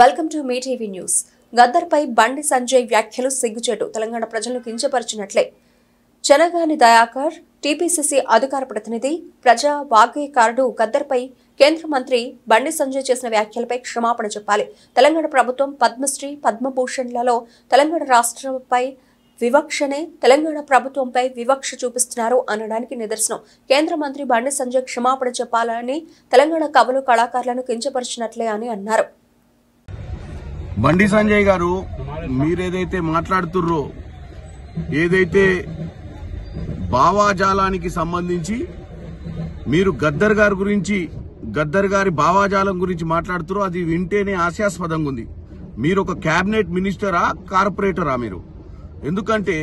Welcome to Mee TV news. గద్దర్పై బండి సంజయ్ వ్యాఖ్యలు సిగ్గుచేటు. తెలంగాణ ప్రజలను కించపరిచినట్లే. చెనగాని దయాకర్, టీపీసీసీ అధికార ప్రతినిధి, ప్రజా వాగ్గేయకారుడు గద్దర్పై కేంద్ర మంత్రి బండి సంజయ్ చేసిన వ్యాఖ్యలపై క్షమాపణ చెప్పాలి. తెలంగాణ ప్రభుత్వం పద్మశ్రీ, పద్మభూషణ్లలో తెలంగాణ రాష్ట్రంపై వివక్షనే తెలంగాణ ప్రభుత్వంపై వివక్ష చూపిస్తున్నారు అనడానికి నిదర్శనం. కేంద్ర మంత్రి బండి సంజయ్ క్షమాపణ చెప్పాలని తెలంగాణ కవులు, కళాకారులను కించపరిచినట్లే అని అన్నారు. బండి సంజయ్ గారు, మీరేదైతే మాట్లాడుతుర్రో, ఏదైతే భావాజాలానికి సంబంధించి మీరు గద్దర్ గారి గురించి, గద్దర్ గారి భావాజాలం గురించి మాట్లాడుతురో అది వింటేనే హాస్యాస్పదంగా ఉంది. మీరు ఒక కేబినెట్ మినిస్టరా, కార్పొరేటరా? మీరు ఎందుకంటే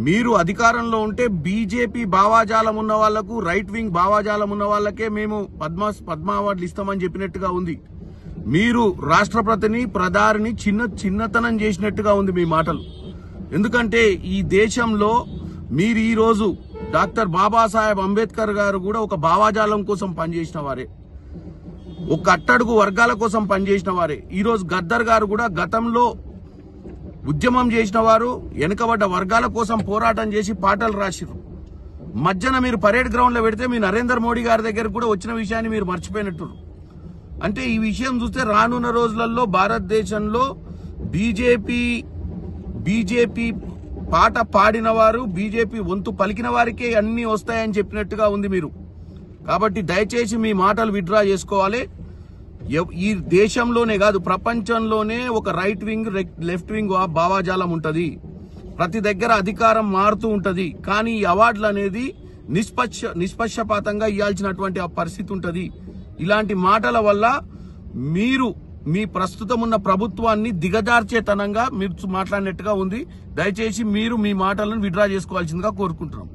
మీరు అధికారంలో ఉంటే బీజేపీ భావాజాలం ఉన్న వాళ్లకు, రైట్ వింగ్ భావాజాలం ఉన్న వాళ్లకే మేము పద్మ అవార్డులు ఇస్తామని చెప్పినట్టుగా ఉంది. మీరు రాష్ట్రపతిని, ప్రధానిని చిన్నతనం చేసినట్టుగా ఉంది మీ మాటలు. ఎందుకంటే ఈ దేశంలో మీరు ఈ రోజు డాక్టర్ బాబాసాహెబ్ అంబేద్కర్ గారు కూడా ఒక భావాజాలం కోసం పనిచేసిన వారే, ఒక అట్టడుగు వర్గాల కోసం పనిచేసిన వారే. ఈ రోజు గద్దర్ గారు కూడా గతంలో ఉద్యమం చేసిన వారు, వెనుకబడ్డ వర్గాల కోసం పోరాటం చేసి పాటలు రాసిరు. మధ్యన మీరు పరేడ్ గ్రౌండ్ లో పెడితే మీ నరేంద్ర మోడీ గారి దగ్గర కూడా వచ్చిన విషయాన్ని మీరు మర్చిపోయినట్టు. అంటే ఈ విషయం చూస్తే రానున్న రోజులలో భారతదేశంలో బీజేపీ పాట పాడిన వారు, బీజేపీ వంతు పలికిన వారికే అన్ని వస్తాయని చెప్పినట్టుగా ఉంది మీరు. కాబట్టి దయచేసి మీ మాటలు విత్డ్రా చేసుకోవాలి. ఈ దేశంలోనే కాదు, ప్రపంచంలోనే ఒక రైట్ వింగ్, లెఫ్ట్ వింగ్ భావాజాలం ఉంటది. ప్రతి దగ్గర అధికారం మారుతూ ఉంటది. కానీ ఈ అవార్డులు అనేది నిష్పక్షపాతంగా ఇవ్వాల్సినటువంటి ఆ పరిస్థితి ఉంటది. ఇలాంటి మాటల వల్ల మీరు మీ ప్రస్తుతం ఉన్న ప్రభుత్వాన్ని దిగజార్చేతనంగా మీరు మాట్లాడినట్టుగా ఉంది. దయచేసి మీరు మీ మాటలను విత్డ్రా చేసుకోవాల్సిందిగా కోరుకుంటున్నాం.